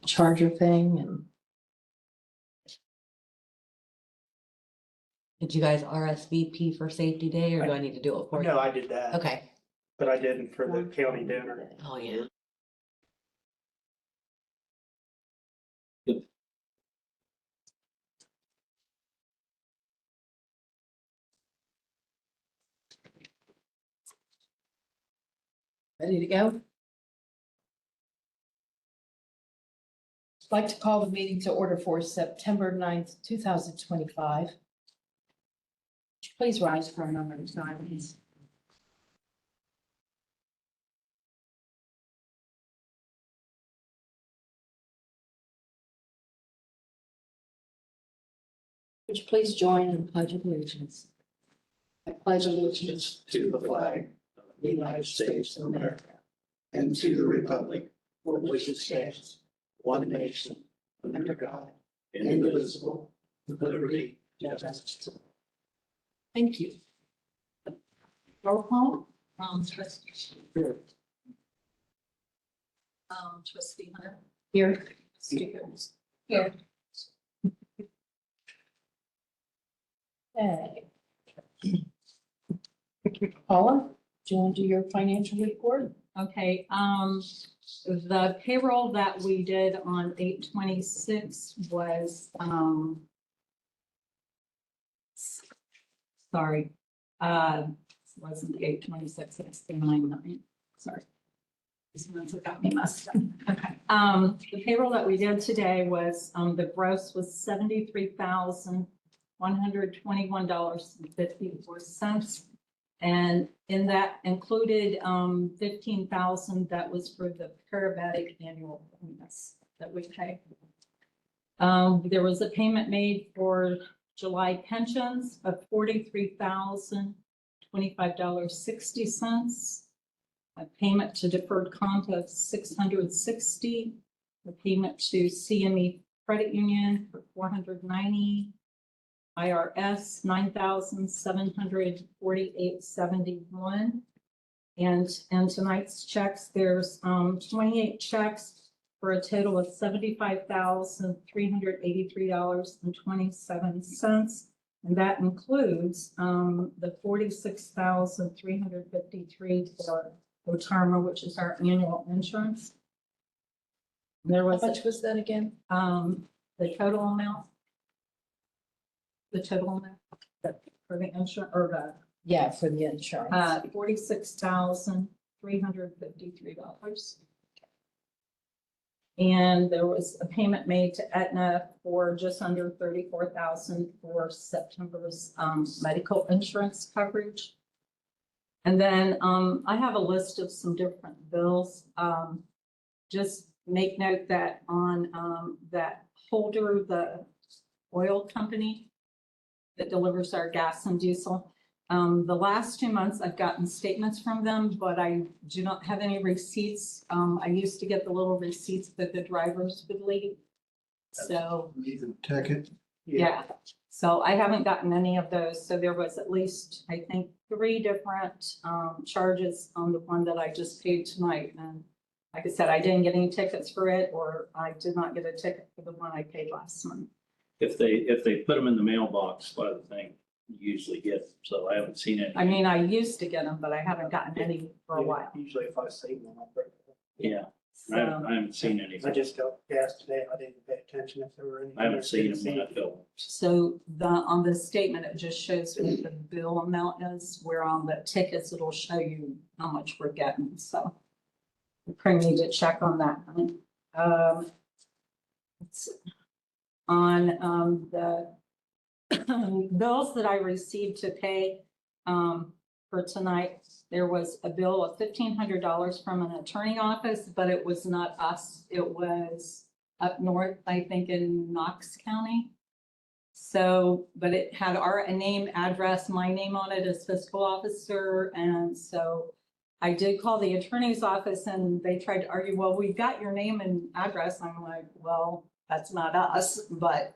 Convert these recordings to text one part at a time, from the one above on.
charger thing and. Did you guys RSVP for safety day or do I need to do it for you? No, I did that. Okay. But I didn't for the county dinner. Oh, yeah. Ready to go? I'd like to call the meeting to order for September 9th, 2025. Please rise for a moment of silence. Would you please join in the Pledge of Allegiance? I pledge allegiance To the flag of the United States of America and to the republic for which it stands, one nation, under God, indivisible, with liberty and justice. Thank you. Roll call. Trustee. Trustee Hunter. Here. Trustee Jones. Here. Okay. Paula, do you want to do your financial report? Okay, the payroll that we did on 8/26 was, sorry, wasn't 8/26, it's the 9/9, sorry. This one's got me messed up. Okay, the payroll that we did today was, the gross was $73,121.54. And in that included 15,000 that was for the paramedic annual bonus that we pay. There was a payment made for July pensions of $43,025.60. A payment to deferred comp of $660. A payment to CME Credit Union for $490. IRS $9,748.71. And tonight's checks, there's 28 checks for a total of $75,383.27. And that includes the $46,353 for retirement, which is our annual insurance. There How was much was that again? the total amount. The total amount for the insurance or Yeah, for the insurance. the $46,353. And there was a payment made to Aetna for just under $34,000 for September's medical insurance coverage. And then I have a list of some different bills. Just make note that on that Holder, the oil company that delivers our gas and diesel. The last 2 months I've gotten statements from them, but I do not have any receipts. I used to get the little receipts that the drivers would leave. So, Check it. yeah, so I haven't gotten any of those. So there was at least, I think, 3 different charges on the one that I just paid tonight. And like I said, I didn't get any tickets for it, or I did not get a ticket for the one I paid last month. If they put them in the mailbox, by the thing, you usually get them, so I haven't seen any. I mean, I used to get them, but I haven't gotten any for a while. Usually if I see one, I'll bring it. Yeah, So, I haven't seen any. I just got gas today. I didn't pay attention if there were any. I haven't seen them when I fill them. so on the statement, it just shows what the bill amount is, where on the tickets, it'll show you how much we're getting, so. We probably need to check on that. Let's see. On the bills that I received to pay for tonight, there was a bill of $1,500 from an attorney office, but it was not us. It was up north, I think in Knox County. So, but it had our name, address, my name on it as fiscal officer. And so I did call the attorney's office and they tried to argue, well, we've got your name and address. I'm like, well, that's not us, but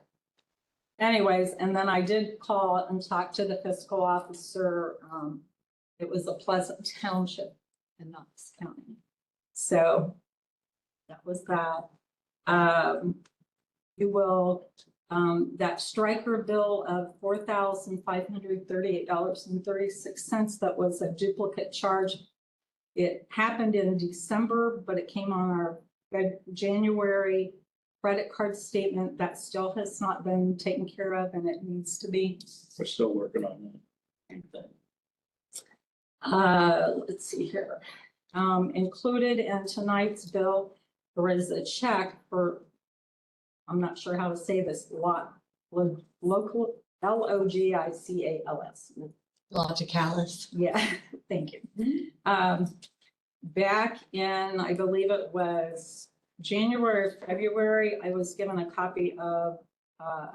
anyways, and then I did call and talk to the fiscal officer. It was a Pleasant Township in Knox County. So that was that. We will, that striker bill of $4,538.36, that was a duplicate charge. It happened in December, but it came on our January credit card statement. That still has not been taken care of, and it needs to be. We're still working on that. Let's see here. Included in tonight's bill, there is a check for, I'm not sure how to say this, local, LOGICALS. Logicalis. Yeah, thank you. Back in, I believe it was January, February, I was given a copy of a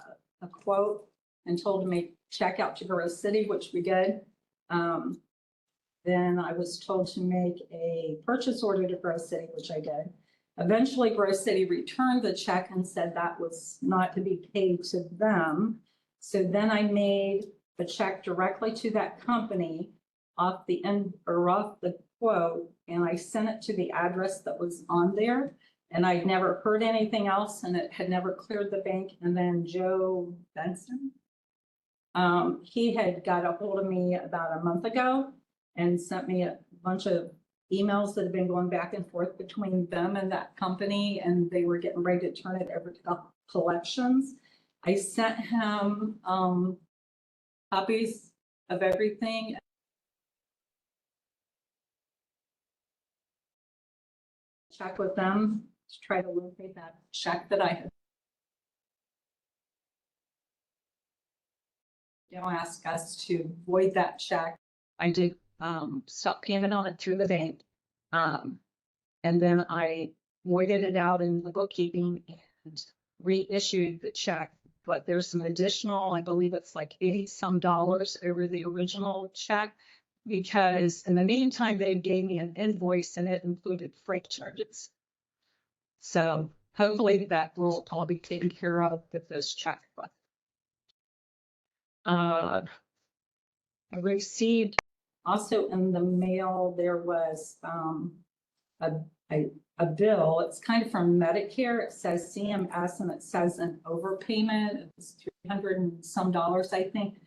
quote and told to make check out to Grove City, which we did. Then I was told to make a purchase order to Grove City, which I did. Eventually, Grove City returned the check and said that was not to be paid to them. So then I made a check directly to that company off the end or off the quote, and I sent it to the address that was on there. And I'd never heard anything else, and it had never cleared the bank. And then Joe Benson, he had got a hold of me about a month ago and sent me a bunch of emails that have been going back and forth between them and that company, and they were getting ready to turn it over to collections. I sent him copies of everything. Check with them to try to locate that check that I had. They'll ask us to void that check. I did stop payment on it through the bank. And then I voided it out in the bookkeeping and reissued the check. But there's some additional, I believe it's like $80-some over the original check, because in the meantime, they gave me an invoice and it included freight charges. So hopefully that will all be taken care of with this check. I received also in the mail, there was a bill. It's kind of from Medicare. It says CMS and it says an overpayment. It's $300 and some, I think.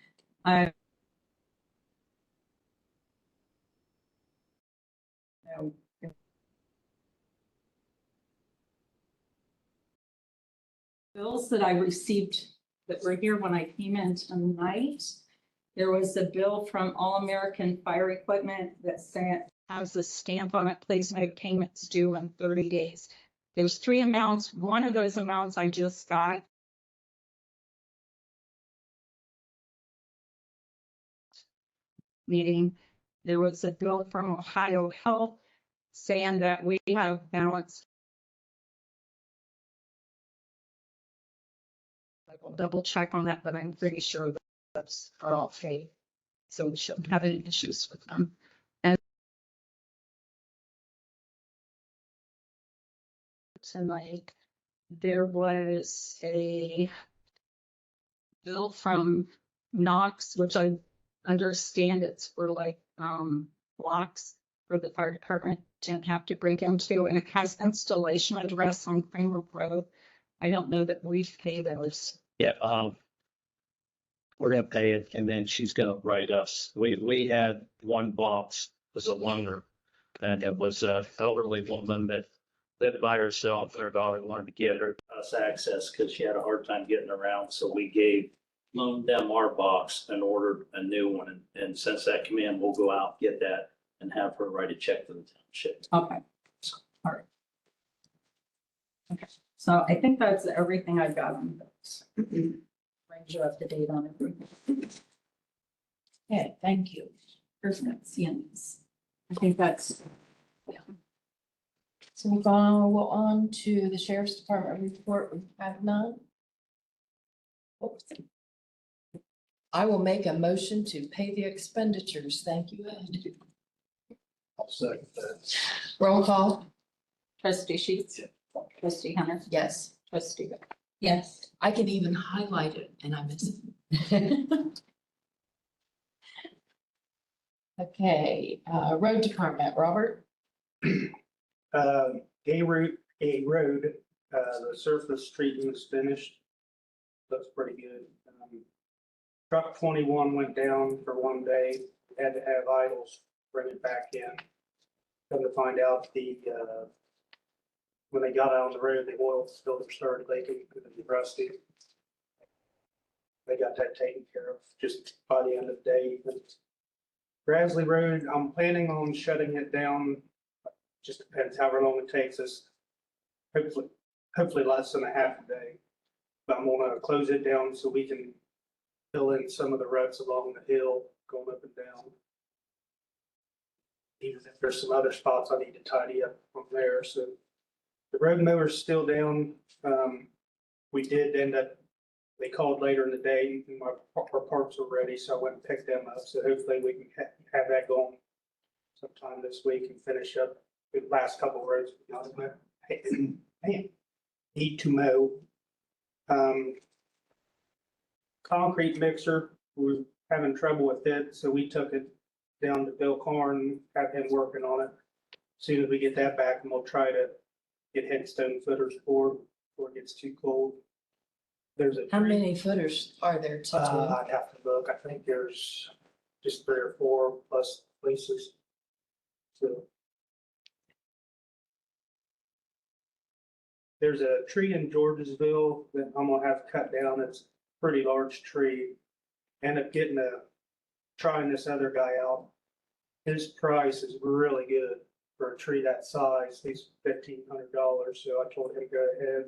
Bills that I received that were here when I came in tonight. There was a bill from All American Fire Equipment that has a stamp on it, please make payments due in 30 days. There's 3 amounts. One of those amounts I just got. Meeting. There was a bill from Ohio Health saying that we have balance. I will double check on that, but I'm pretty sure that's all paid. So we shouldn't have any issues with them. And tonight, there was a bill from Knox, which I understand it's for like blocks for the fire department didn't have to break into, and it has installation address on Kramer Road. I don't know that we've paid those. Yeah, we're gonna pay it, and then she's gonna write us. We had one box was a loaner, and it was a elderly woman that lived by herself. Her daughter wanted to get her us access because she had a hard time getting around. So we loaned them our box and ordered a new one. And since that came in, we'll go out, get that, and have her write a check to the township. Okay. All right. Okay. So I think that's everything I've got on those. Brings you up to date on everything. Okay, thank you. Person's CNs. I think that's, yeah. So we'll go on to the Sheriff's Department report. We have none. Oops. I will make a motion to pay the expenditures. Thank you, Ed. I'll second that. Roll call. Trustee Sheets. Trustee Hunter. Yes. Trustee. Yes. I can even highlight it and I miss it. Okay, Road Department, Robert. A road The surface treatment is finished. Looks pretty good. Truck 21 went down for one day, had to have idles, bring it back in. Come to find out when they got out on the road, the oil filter started leaking because of the rusty. They got that taken care of just by the end of the day. Grassley Road, I'm planning on shutting it down. Just depends however long it takes us. Hopefully less than a half a day. But I'm gonna close it down so we can fill in some of the ruts along the hill going up and down. Even if there's some other spots I need to tidy up from there, so. The road mower's still down. We did end up, they called later in the day, and our parts were ready, so I went and picked them up. So hopefully we can have that going sometime this week and finish up the last couple of roads. Need to mow. Concrete mixer, we're having trouble with it, so we took it down to Bill Karn, have him working on it. As soon as we get that back, and we'll try to get headstone footers for before it gets too cold. There's a. How many footers are there to do? I'd have to look. I think there's just 3 or 4 plus places. So. There's a tree in Georgesville that I'm gonna have cut down. It's a pretty large tree. End up trying this other guy out. His price is really good for a tree that size. He's $1,500, so I told him to go ahead.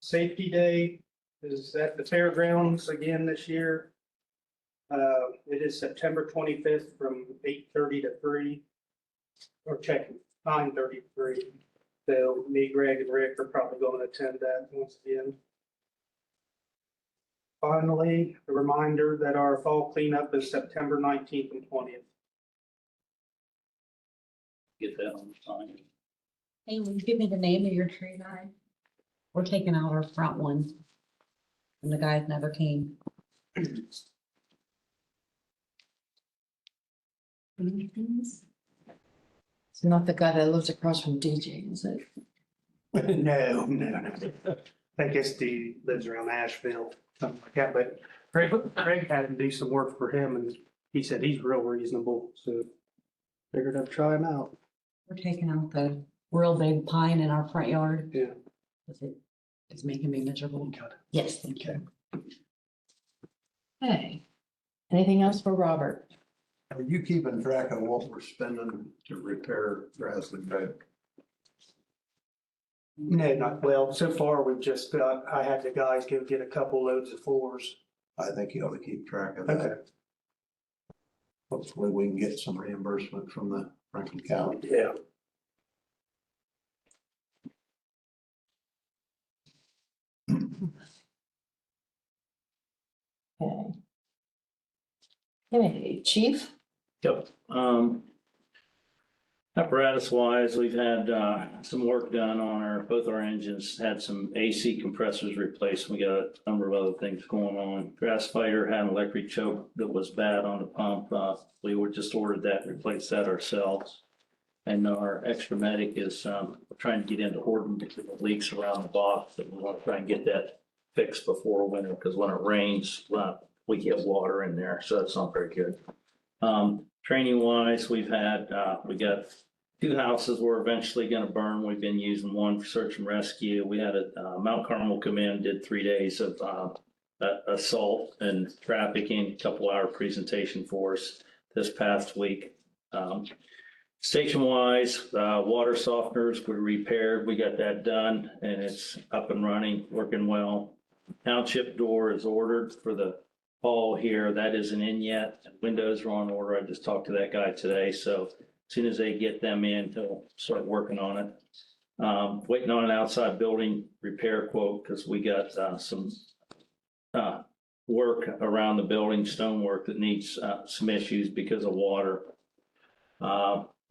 Safety Day is at the fairgrounds again this year. It is September 25th from 8:30 to 3, or checking 9:30 to 3. So me, Greg, and Rick are probably going to attend that once again. Finally, a reminder that our fall cleanup is September 19th and 20th. Get that on the sign. Hey, will you give me the name of your tree guy? We're taking out our front one. And the guys never came. It's not the guy that lives across from DJ, is it? No. I guess he lives around Asheville, something like that, but Greg had him do some work for him and he said he's real reasonable, so figured I'd try him out. We're taking out the real big pine in our front yard. Yeah. It's making me miserable. Got it. Yes, thank you. Hey, anything else for Robert? Are you keeping track of what we're spending to repair Grassley Road? No, not well. So far, I had the guys go get a couple loads of 4s. I think you ought to keep track of Okay. that. Hopefully we can get some reimbursement from the Franklin County. Yeah. Okay. Hey, chief? Yep. Apparatus wise, we've had some work done on both our engines, had some AC compressors replaced. We got a number of other things going on. Grass fighter had an electric choke that was bad on the pump. We were just ordered that, replaced that ourselves. And our extra medic is trying to get into Horton because of leaks around the box. And we want to try and get that fixed before winter, because when it rains, we get water in there, so that's not very good. Training wise, we got 2 houses we're eventually going to burn. We've been using one for search and rescue. We had a Mount Carmel come in, did 3 days of assault and trafficking, couple-hour presentation for us this past week. Station wise, water softeners were repaired. We got that done and it's up and running, working well. Township door is ordered for the hall here. That isn't in yet. Windows are on order. I just talked to that guy today. So as soon as they get them in, he'll start working on it. Waiting on an outside building repair quote because we got some work around the building, stonework that needs some issues because of water.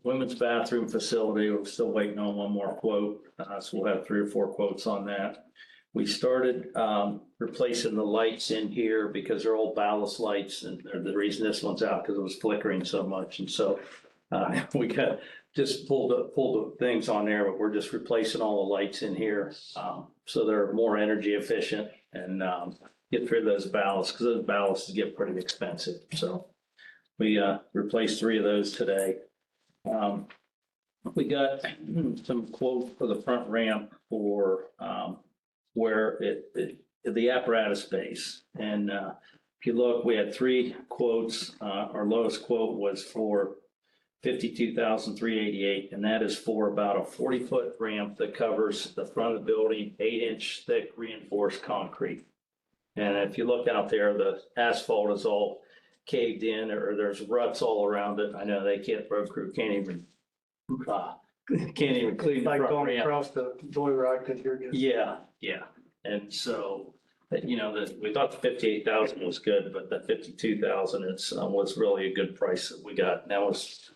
Women's bathroom facility, we're still waiting on one more quote. So we'll have 3 or 4 quotes on that. We started replacing the lights in here because they're old ballast lights, and the reason this one's out because it was flickering so much. And so we got just pulled the things on there, but we're just replacing all the lights in here. So they're more energy efficient and, get rid of those ballasts, because those ballasts get pretty expensive. So we, replaced 3 of those today. We got some quote for the front ramp for, where the apparatus base. And, if you look, we had 3 quotes. Our lowest quote was for $52,388, and that is for about a 40-foot ramp that covers the front of the building, 8-inch thick reinforced concrete. And if you look out there, the asphalt is all caved in, or there's ruts all around it. I know road crew can't even clean the Like front going ramp. across the joyride because you're just. Yeah. And so, we thought the 58,000 was good, but the 52,000 was really a good price that we got. Now it's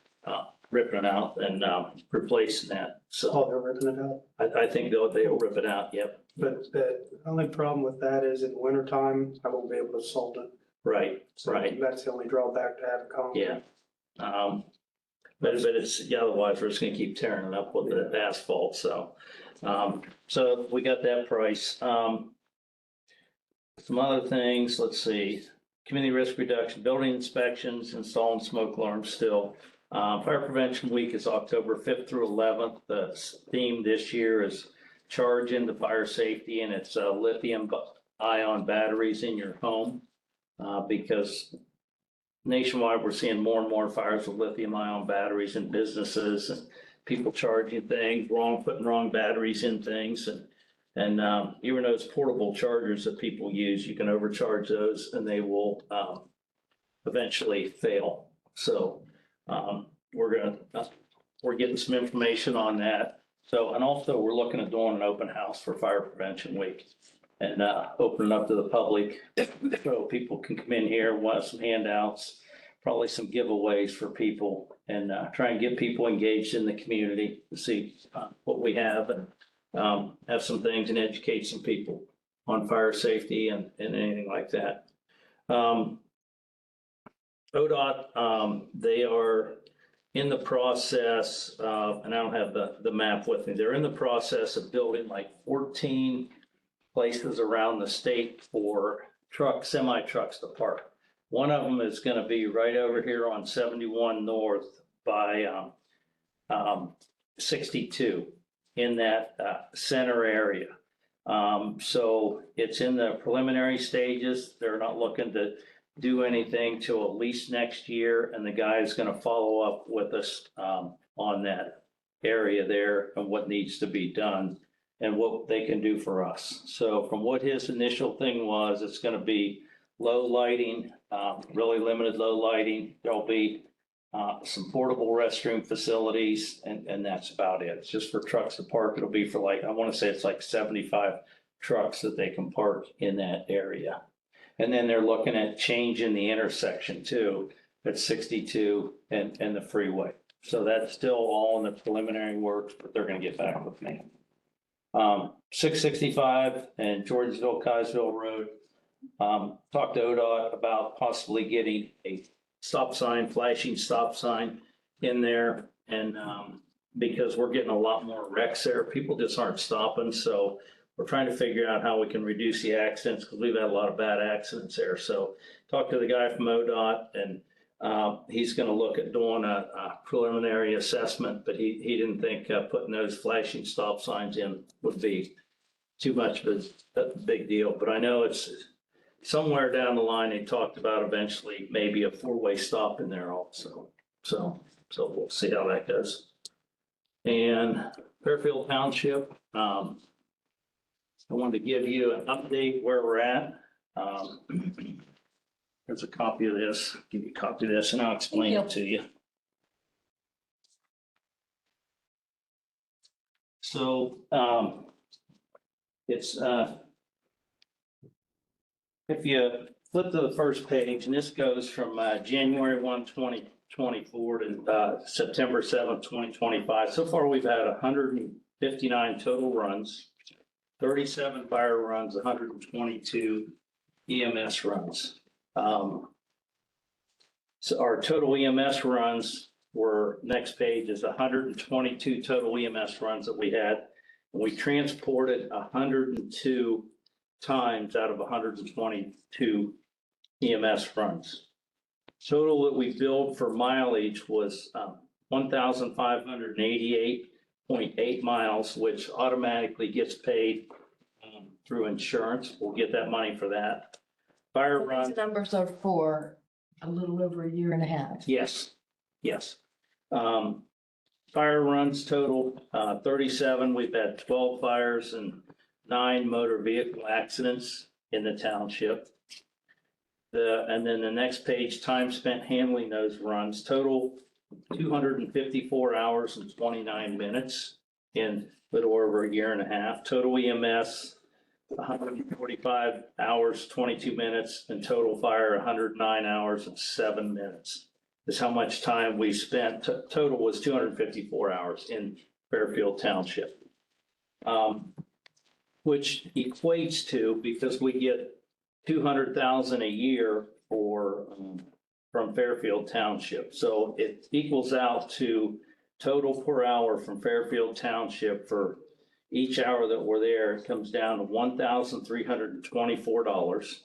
ripping it out and replacing that. Oh, So they're ripping it out. I think they'll rip it out. Yep. But the only problem with that is in the wintertime, I won't be able to salt it. Right. So that's the only drawback to having concrete. Yeah. But otherwise we're just gonna keep tearing it up with the asphalt. So, so we got that price. Some other things, let's see, community risk reduction, building inspections, installing smoke alarms still. Fire Prevention Week is October 5th through 11th. The theme this year is charge into fire safety, and it's lithium-ion batteries in your home. Because nationwide, we're seeing more and more fires with lithium-ion batteries in businesses and people charging things putting wrong batteries in things. And even those portable chargers that people use, you can overcharge those and they will eventually fail. So we're getting some information on that. So, and also we're looking at doing an open house for Fire Prevention Week and opening up to the public so people can come in here, want some handouts, probably some giveaways for people, and try and get people engaged in the community to see what we have and have some things and educate some people on fire safety and anything like that. ODOT, they are in the process of, and I don't have the map with me, they're in the process of building like 14 places around the state for semi trucks to park. One of them is going to be right over here on 71 North by 62 in that center area. So it's in the preliminary stages. They're not looking to do anything till at least next year. And the guy is going to follow up with us on that area there and what needs to be done and what they can do for us. So from what his initial thing was, it's going to be low lighting, really limited low lighting. There'll be some portable restroom facilities, and that's about it. It's just for trucks to park. It'll be for like, I want to say it's like 75 trucks that they can park in that area. And then they're looking at changing the intersection too, at 62 and the freeway. So that's still all in the preliminary works, but they're going to get back with me. 665 and Georgesville, Kysville Road. Talked to ODOT about possibly getting a stop sign, flashing stop sign in there. And because we're getting a lot more wrecks there, people just aren't stopping. So we're trying to figure out how we can reduce the accidents because we've had a lot of bad accidents there. So talked to the guy from ODOT and he's going to look at doing a preliminary assessment, but he didn't think putting those flashing stop signs in would be too much of a big deal. But I know it's somewhere down the line, they talked about eventually maybe a 4-way stop in there also. So we'll see how that goes. And Fairfield Township, I wanted to give you an update where we're at. There's a copy of this. Give you a copy of this and I'll explain it to you. So it's if you flip to the first page, and this goes from January 1, 2024 to September 7, 2025. So far, we've had 159 total runs, 37 fire runs, 122 EMS runs. So our total EMS runs next page is 122 total EMS runs that we had. And we transported 102 times out of 122 EMS runs. Total that we billed for mileage was 1,588.8 miles, which automatically gets paid through insurance. We'll get that money for that. Fire run. These numbers are for a little over a year and a half. Yes, yes. Fire runs total 37. We've had 12 fires and 9 motor vehicle accidents in the township. And then the next page, time spent handling those runs, total 254 hours and 29 minutes in a little over a year and a half. Total EMS, 145 hours, 22 minutes, and total fire, 109 hours and 7 minutes. Is how much time we spent. Total was 254 hours in Fairfield Township. Which equates to, because we get 200,000 a year from Fairfield Township. So it equals out to total per hour from Fairfield Township for each hour that we're there. It comes down to $1,324.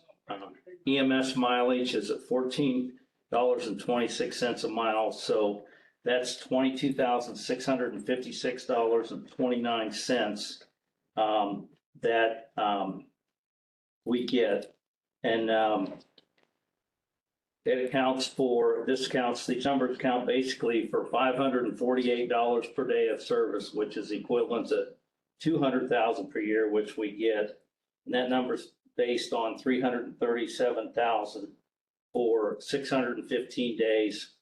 EMS mileage is at $14.26 a mile. So that's $22,656.29 that we get. And it accounts for, these numbers count basically for $548 per day of service, which is equivalent to $200,000 per year, which we get. And that number's based on $337,000 for 615 days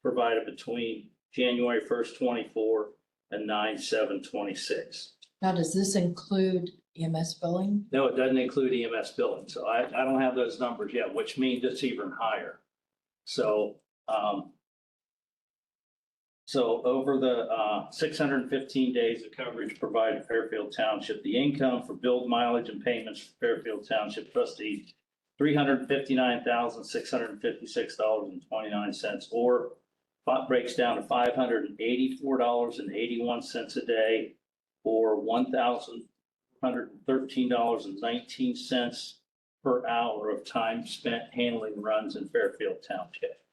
provided between January 1st, 24 and 9/7/26. Now, does this include EMS billing? No, it doesn't include EMS billing. So I don't have those numbers yet, which means it's even higher. So, over the 615 days of coverage provided Fairfield Township, the income for billed mileage and payments for Fairfield Township trustees, $359,656.29, or breaks down to $584.81 a day, or $1,113.19 per hour of time spent handling runs in Fairfield Township.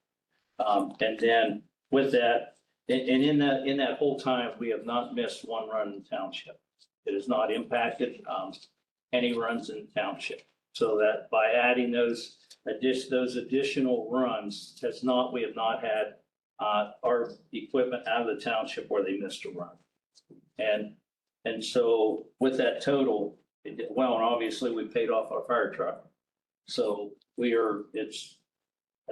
And then with that, and in that whole time, we have not missed one run in the township. It has not impacted any runs in the township. So that by adding those additional runs, we have not had our equipment out of the township where they missed a run. And so with that total, well, and obviously we paid off our fire truck. So I'd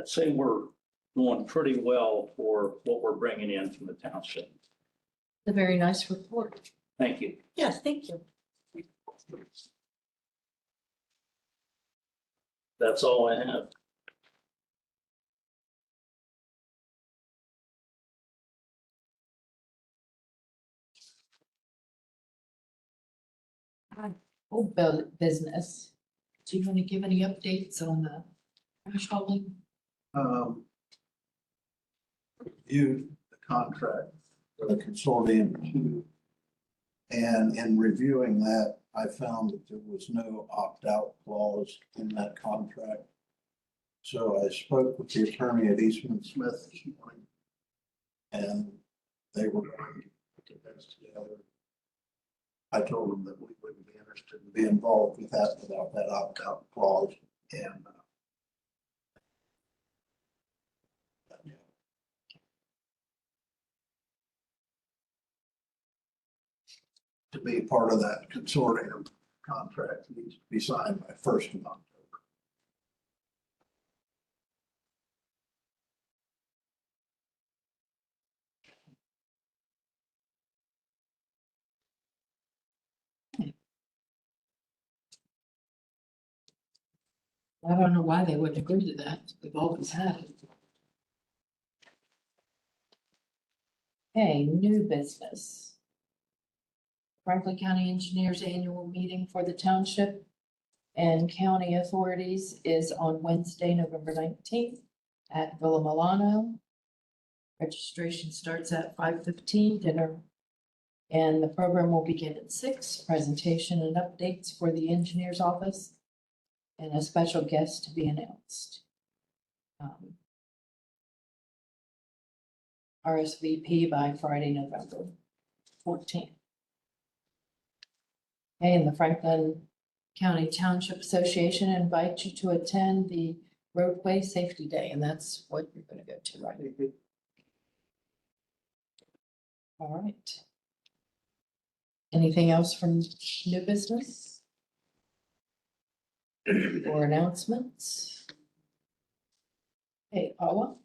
say we're doing pretty well for what we're bringing in from the township. A very nice report. Thank you. Yes, thank you. That's all I have. Old business. Do you want to give any updates on the trash hauling? Reviewed the contract for the consortium two. And in reviewing that, I found that there was no opt-out clause in that contract. So I spoke with the attorney at Eastman Smith this morning, and they were going to put the best together. I told them that we wouldn't be interested in being involved with that without that opt-out clause. And to be part of that consortium contract needs to be signed by 1st of October. I don't know why they wouldn't agree to that. We've always had it. Okay, new business. Franklin County Engineers Annual Meeting for the Township and County Authorities is on Wednesday, November 19th at Villa Milano. Registration starts at 5:15, dinner. And the program will begin at 6, presentation and updates for the engineer's office. And a special guest to be announced. RSVP by Friday, November 14th. Okay, and the Franklin County Township Association invites you to attend the Roadway Safety Day, and that's what you're gonna go to, right? All right. Anything else from new business? Or announcements? Hey, Paula?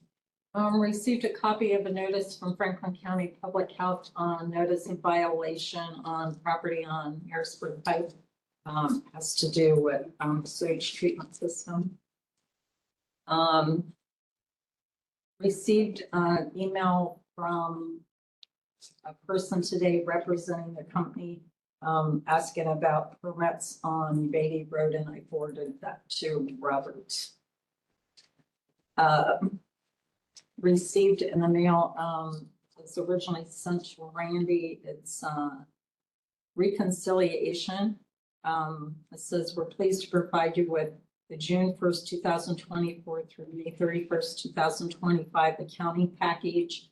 Received a copy of a notice from Franklin County Public Health on notice of violation on property on Harrisburg Pike. Has to do with, sewage treatment system. Received an email from a person today representing the company, asking about permits on Beatty Road, and I forwarded that to Robert. Received in the mail, it's originally sent to Randy. It's reconciliation. It says, we're pleased to provide you with the June 1st, 2024 through May 31st, 2025 accounting package.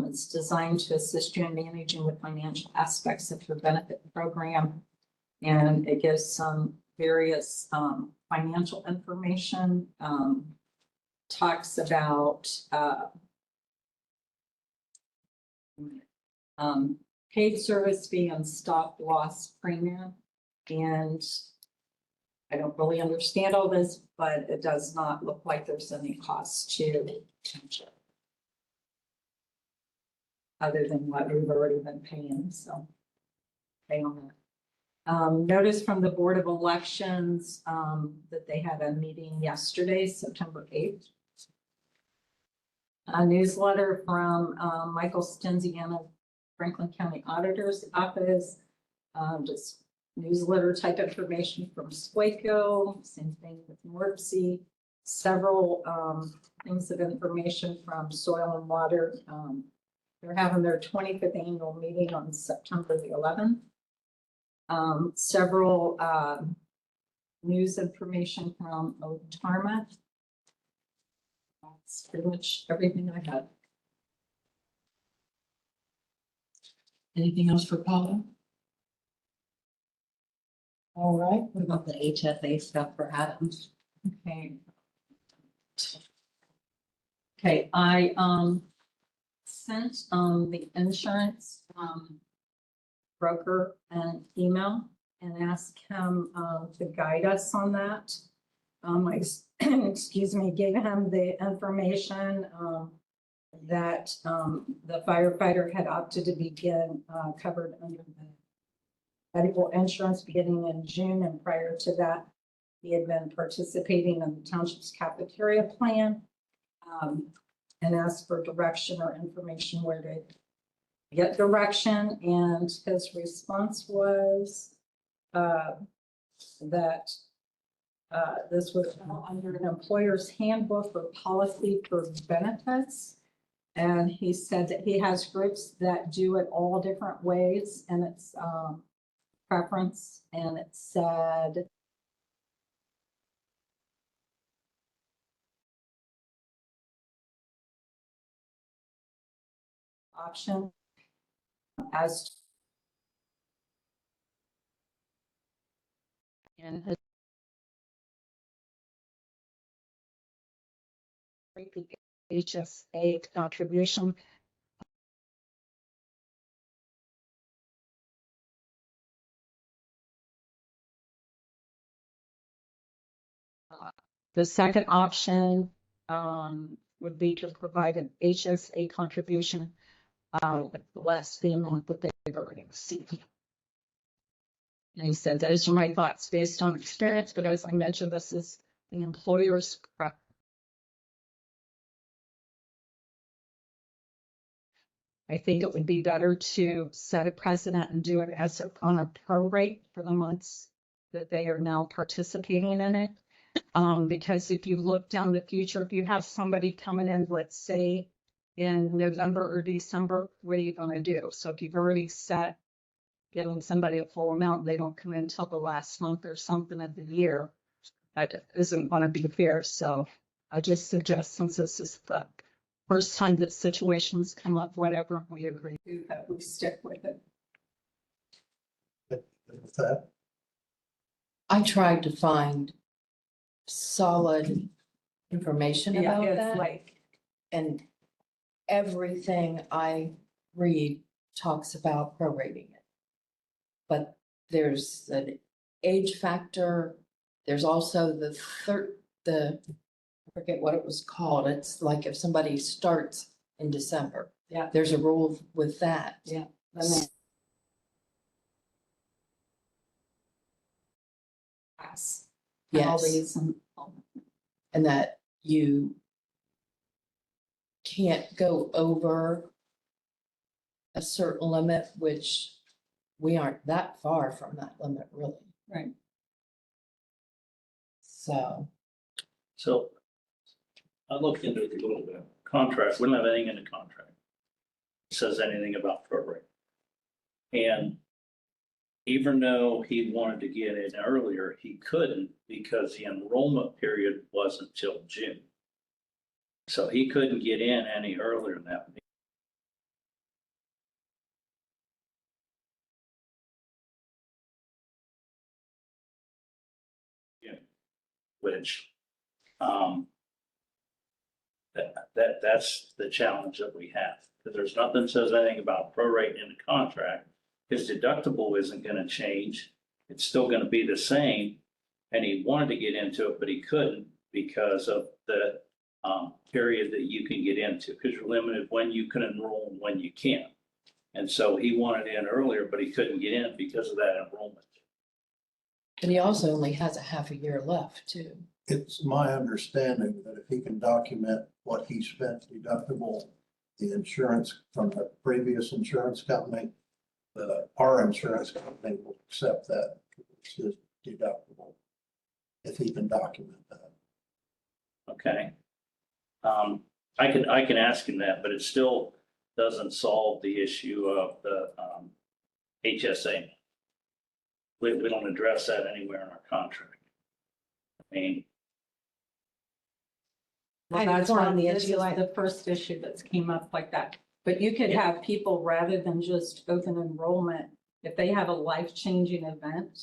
It's designed to assist you in managing the financial aspects of your benefit program. And it gives some various financial information. Talks about paid service fee and stop loss premium. And I don't really understand all this, but it does not look like there's any cost to Township, other than what we've already been paying, so pay on that. Notice from the Board of Elections that they had a meeting yesterday, September 8th. A newsletter from Michael Stenziana, Franklin County Auditor's Office. Just newsletter type information from Squaco, same thing with Morpsey. Several things of information from Soil and Water. They're having their 25th annual meeting on September the 11th. Several news information from Otarma. That's pretty much everything I had. Anything else for Paula? All right, What about the HSA stuff for Adams? Okay. Okay, I sent the insurance broker an email and asked him to guide us on that. Excuse me, gave him the information that the firefighter had opted to begin covered under the medical insurance beginning in June, and prior to that, he had been participating in the township's cafeteria plan, and asked for direction or information where to get direction. And his response was that this was under an employer's handbook or policy for benefits. And he said that he has groups that do it all different ways, and it's preference, and it said option as in his HSA contribution. The second option would be to provide an HSA contribution less the amount that they've already received. And he said, those are my thoughts based on experience, but as I mentioned, this is the employer's preference. I think it would be better to set a precedent and do it as on a pro rate for the months that they are now participating in it. Because if you look down the future, if you have somebody coming in, let's say in November or December, what are you gonna do? So if you've already set giving somebody a full amount, they don't come in until the last month or something of the year, that isn't gonna be fair. So I just suggest, since this is the first time that situations come up, whatever, we agree to, that we stick with it. With that, I tried to find solid information Yeah, about it's that, like, and everything I read talks about prorating it. But there's an age factor, there's also I forget what it was called, it's like if somebody starts in December. Yeah. There's a rule with that. Yeah. I mean, class, and all Yes, these and and that you can't go over a certain limit, which we aren't that far from that limit, really. right. So, So I looked into it a little bit. Contract, we don't have anything in the contract. that says anything about prorate. And even though he wanted to get in earlier, he couldn't because the enrollment period wasn't till June. So he couldn't get in any earlier than that. Yeah. Which, that's the challenge that we have, because there's nothing that says anything about prorate in the contract. His deductible isn't gonna change. It's still gonna be the same. And he wanted to get into it, but he couldn't because of the period that you can get into, because you're limited when you can enroll and when you can't. And so he wanted in earlier, but he couldn't get in because of that enrollment. and he also only has a half a year left too. it's my understanding that if he can document what he spent deductible, the insurance from the previous insurance company, our insurance company will accept that as his deductible, if he can document that. Okay. I can ask him that, but it still doesn't solve the issue of the HSA. We don't address that anywhere in our contract. I mean, Well, Kind of that's torn why on the this is issue. the first issue that's came up like that. But you could have people, rather than just open enrollment, if they have a life-changing event,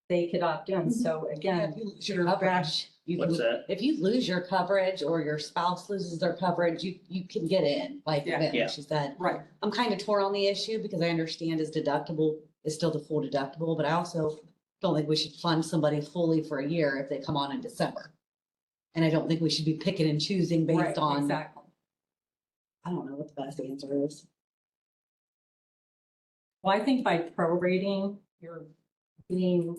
they could opt in. So again, If you lose your coverage, you what's can, that? if you lose your coverage or your spouse loses their coverage, you can get in, like Yeah. Event, Yeah. like she said. right, I'm kind of torn on the issue because I understand his deductible is still the full deductible, but I also don't think we should fund somebody fully for a year if they come on in December. And I don't think we should be picking and choosing right, based on, exactly. I don't know what the best answer is. Well, I think by prorating, you're being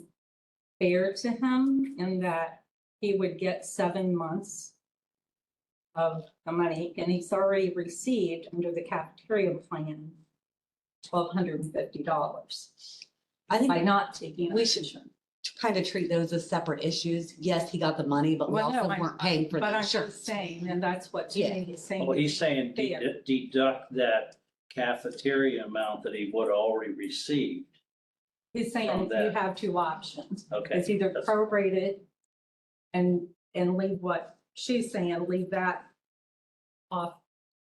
fair to him in that he would get 7 months of the money, and he's already received under the cafeteria plan $1,250 I by think not taking. we should kind of treat those as separate issues. Yes, he got the money, but we Well, no, also I'm- weren't paying for But the I'm just insurance. saying, and that's what Yeah. he's saying. Well, he's saying fair. deduct that cafeteria amount that he would already receive. He's saying from you that. have two options. Okay. It's either that's- prorated and leave what she's saying, leave that off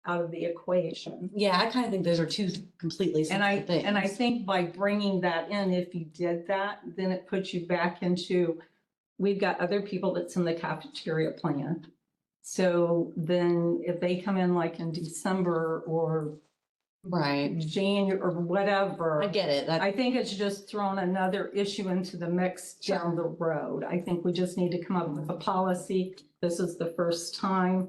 out of the equation. Yeah, I kind of think those are two completely And I, separate things. and I think by bringing that in, if you did that, then it puts you back into, we've got other people that's in the cafeteria plan. So then if they come in like in December or Right. January or whatever. I get it. That, I think it's just thrown another issue into the mix down the road. I think we just need to come up with a policy. This is the first time.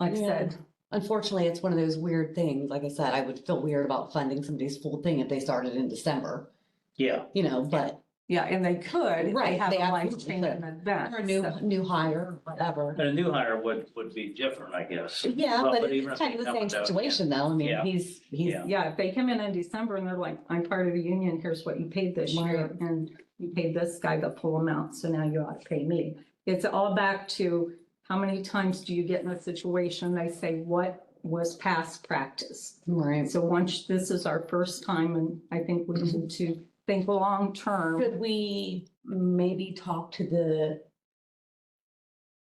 Like I Yeah. said, unfortunately, it's one of those weird things. Like I said, I would feel weird about funding somebody's full thing if they started in December, Yeah, but yeah, and they could, if they Right, have they a absolutely life-changing could. event. or a new, so- new hire, whatever. and a new hire would be different, I guess. Yeah, Well, but even it's if kind they of the come same and do it, situation though. I mean, Yeah. he's, Yeah. Yeah, if they come in December and they're like, I'm part of the union, here's what you paid this year, and you paid this guy the full amount, so now you ought to pay me. It's all back to how many times do you get in a situation, they say, what was past practice? Right. So once, this is our first time, and I think we need to think long-term. Could we maybe talk to the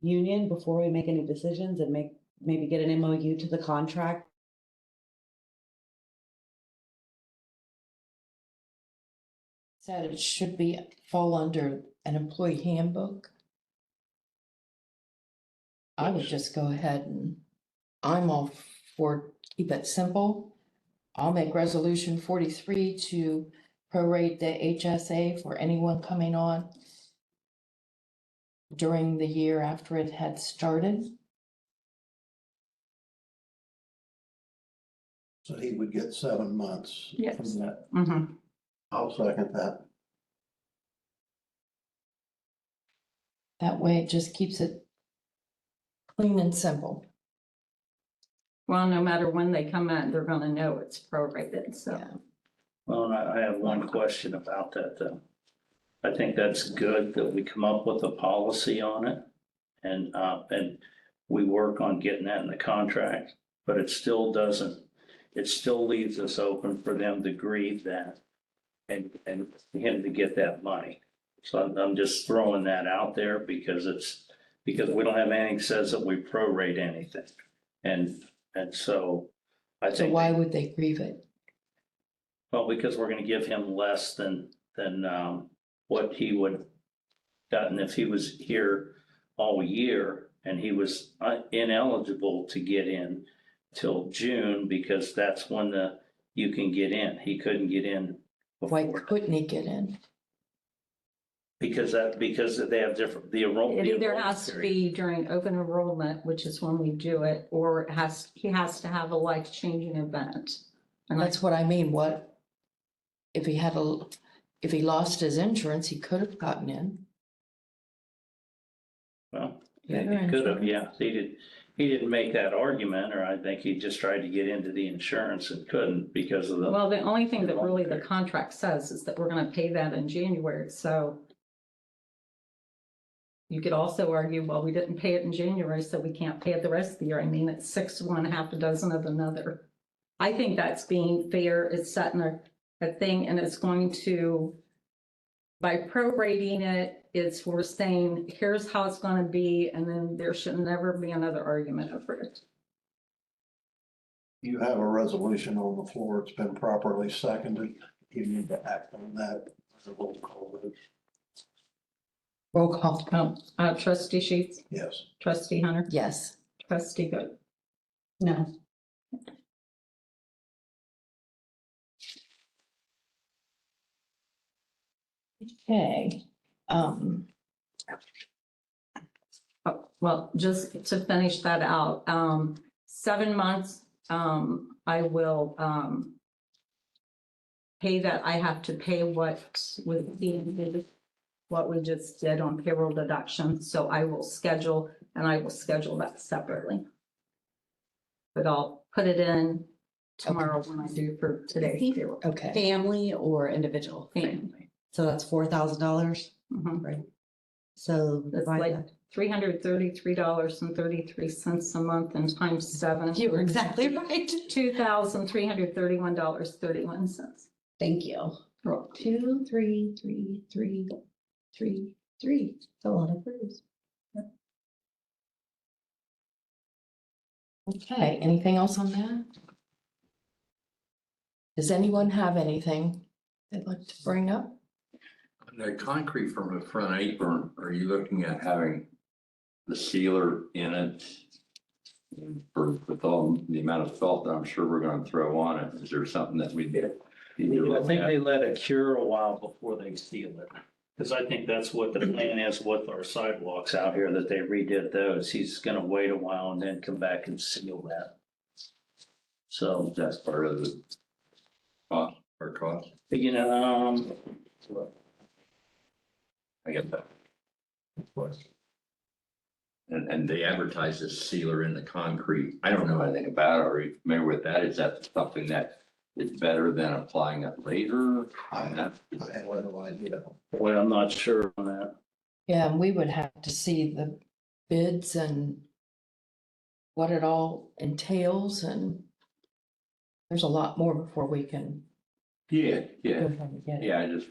union before we make any decisions and maybe get an MOU to the contract? Said it should be, fall under an employee handbook. I would just go ahead and, I'm all for keep it simple. I'll make resolution 43 to prorate the HSA for anyone coming on during the year after it had started. So he would get 7 months Yes. from that. Mhm. I'll second that. That way it just keeps it clean and simple. Well, no matter when they come in, they're gonna know it's prorated, so. Yeah. Well, and I have one question about that, though. I think that's good that we come up with a policy on it. And we work on getting that in the contract, but it still doesn't, it still leaves us open for them to grieve that. And him to get that money. So I'm just throwing that out there because because we don't have anything that says that we prorate anything. And so I So think. why would they grieve it? Well, because we're gonna give him less than what he would gotten if he was here all year and he was ineligible to get in till June because that's when you can get in. He couldn't get in Why before. couldn't he get in? Because they have different, the enrollment. It either has to be during open enrollment, which is when we do it, or he has to have a life-changing event. And That's what I mean, what, if he lost his insurance, he could have gotten in. Well, Yeah, he your could have, insurance. yeah. He didn't make that argument, or I think he just tried to get into the insurance and couldn't because of the. well, the only thing that really the contract says is that we're gonna pay that in January, so. You could also argue, well, we didn't pay it in January, so we can't pay it the rest of the year. I mean, it's 6 of one, half a dozen of another. I think that's being fair. It's setting a thing and it's going to, by prorating it, we're saying, here's how it's gonna be, and then there should never be another argument over it. You have a resolution on the floor. It's been properly seconded. You need to act on that. As a roll call vote. Roll call. Trustee Sheets, Yes. trustee Hunter, Yes. trustee Good. No. Okay. Oh, well, just to finish that out, 7 months, I will, pay that, I have to pay what we just did on payroll deduction, so I will schedule that separately. But I'll put it in tomorrow when I do for today's payroll. Okay. Family or individual? Family. So that's $4,000. Mhm. So That's divide like that. $333.33 a month and times 7. You were exactly right. $2,331.31. Thank you. 2, 3, 3, 3, 3, 3. That's a lot of threes. Okay, anything else on that? Does anyone have anything they'd like to bring up? The concrete from the front apron, are you looking at having the sealer in it? With all the amount of salt that I'm sure we're gonna throw on it, is there something that we did? I think they let it cure a while before they seal it. Because I think that's what the plan is with our sidewalks out here, that they redid those. He's gonna wait a while and then come back and seal that. So, That's part of the cost, or cost, you know, I get that. And they advertise this sealer in the concrete. I don't know anything about it. Are you familiar with that? Is that something that is better than applying it later? I have no idea. boy, I'm not sure on that. Yeah, and we would have to see the bids and what it all entails, and there's a lot more before we can Yeah, go yeah, ahead and get it. yeah, I just,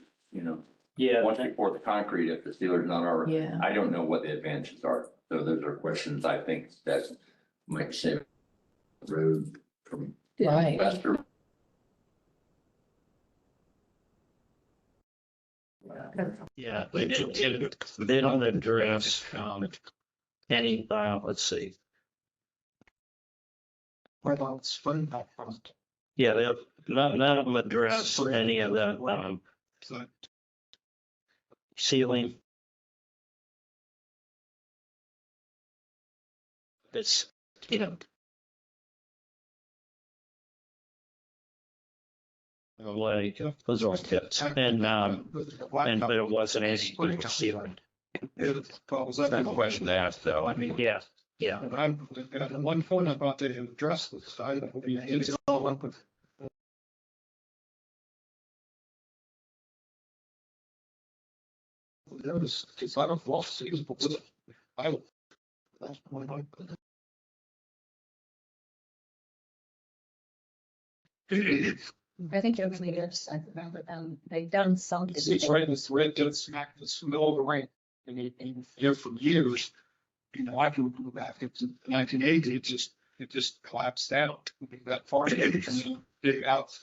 Yeah, once we pour the concrete, if the sealer's not already, Yeah. I don't know what the advantages are. So those are questions I think that might save the road from Right. investor. Yeah, they don't address, any, let's see. Yeah, they have, none of them address any of the, ceiling. It's, like, those are tips, and but it wasn't any ceiling. That's a question to ask, though. I mean, yeah, yeah. I'm, one point I thought they had addressed this, I don't know, it's all up with. Notice, it's not a false seasonable. I will. That's one I. I think it was leaders, they've done some. It's right, it's right, it's smack the middle of the rain. And there for years, I can go back into 1980, it just collapsed out. That far, big out,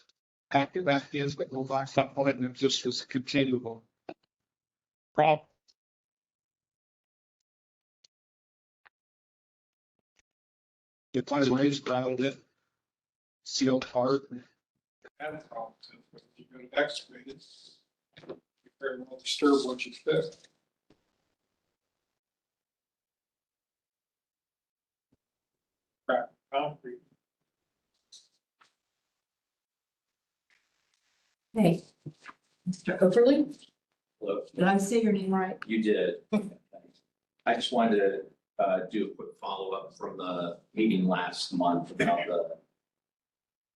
packed it back in, but no back up on it, and it just was continual problem. Get my ways grounded it, sealed hard. That's all. If you're going to excavate it, you very well disturb what you fix. Crack concrete. Hey, Mr. Overly, Hello, did I say your name right? you did. I just wanted to do a quick follow-up from the meeting last month about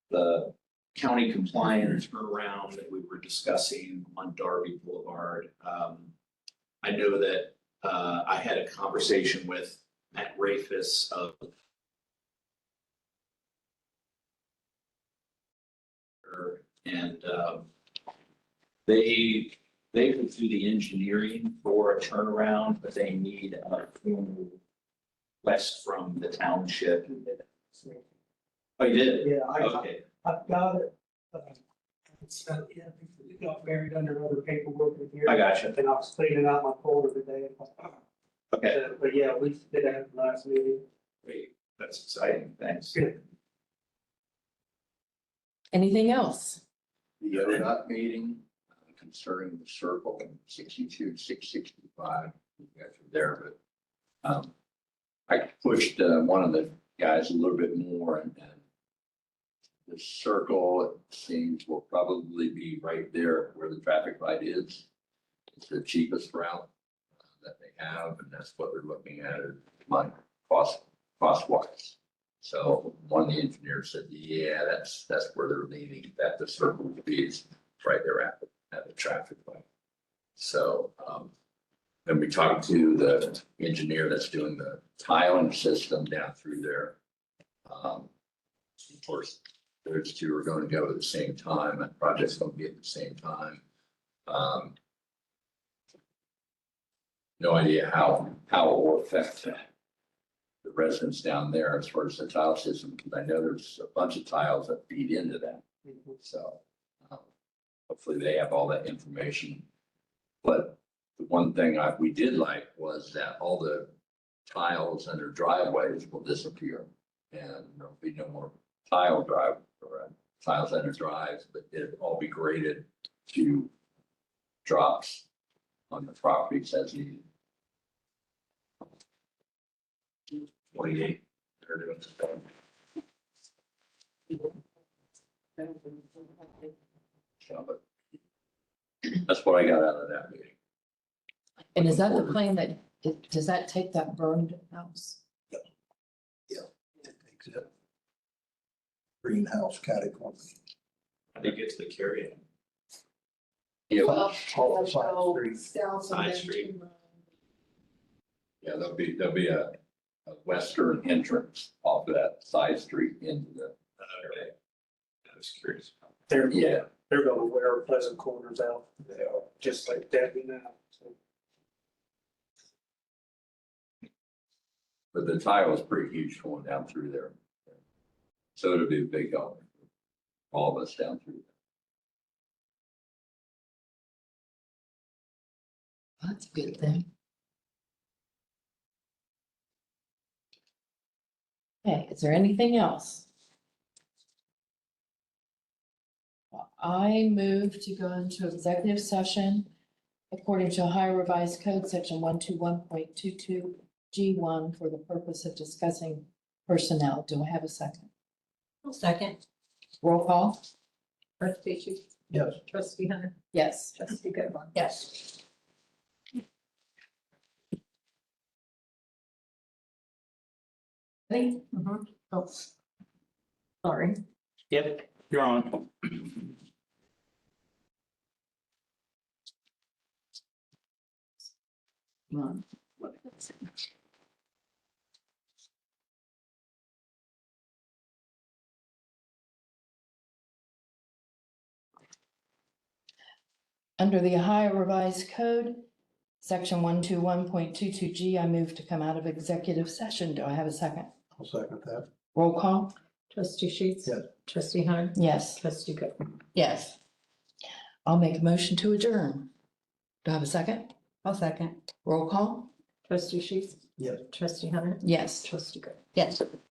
the county compliance turnaround that we were discussing on Darby Boulevard. I know that I had a conversation with Matt Rafus of and they would do the engineering for a turnaround, but they need a formal request from the township. Oh, you did? Yeah, Okay, I've got it. Yeah, it got buried under other paperwork in here. I got you. And I was cleaning out my folder today. Okay, But yeah, we did have the last meeting. great. That's exciting. Thanks. Good. Anything else? The ODOT meeting concerning the circle 62, 665, you guys were there, but I pushed one of the guys a little bit more and the circle, it seems, will probably be right there where the traffic light is. It's the cheapest route that they have, and that's what they're looking at, money, cost wise. So one of the engineers said, yeah, that's where they're leaning, that the circle will be is right there at the traffic light. So, and we talked to the engineer that's doing the tiling system down through there. Of course, those two are going to go at the same time. That project's going to be at the same time. No idea how it will affect the residents down there as far as the tile system, because I know there's a bunch of tiles that feed into that. So hopefully they have all that information. But the one thing we did like was that all the tiles under driveways will disappear and there'll be no more tile drive or tiles under drives, but it'll all be graded to drops on the properties as needed. 28. They're doing stuff. So, but that's what I got out of that meeting. And is that the plan that, does that take that burned house? Greenhouse category. I think it's the carry. Yeah, All side streets. Side street. Yeah, there'll be a western entrance off of that side street into the area. I was curious. They're, Yeah. they're gonna wear Pleasant Corners out, they are, just like Debbie now. So, But the tile is pretty huge going down through there. So it'll be a big help. for all of us down through. That's a good thing. Okay, is there anything else? Well, I move to go into executive session according to Ohio Revised Code, section 121.22 G1 for the purpose of discussing personnel. Do I have a second? Second. Roll call? Trustee Chu, yes. trustee Hunter, Yes. trustee Goodwin. Yes. Ready? Oh, sorry. Yep, you're on. Under the Ohio Revised Code, section 121.22 G, I move to come out of executive session. Do I have a second? I'll second that. Roll call? Trustee Sheets. Yes. Trustee Hunter, Yes. trustee Goodwin. Yes. I'll make a motion to adjourn. Do I have a second? I'll second. Roll call? Trustee Sheets. Yes. Trustee Hunter, Yes. trustee Goodwin. Yes.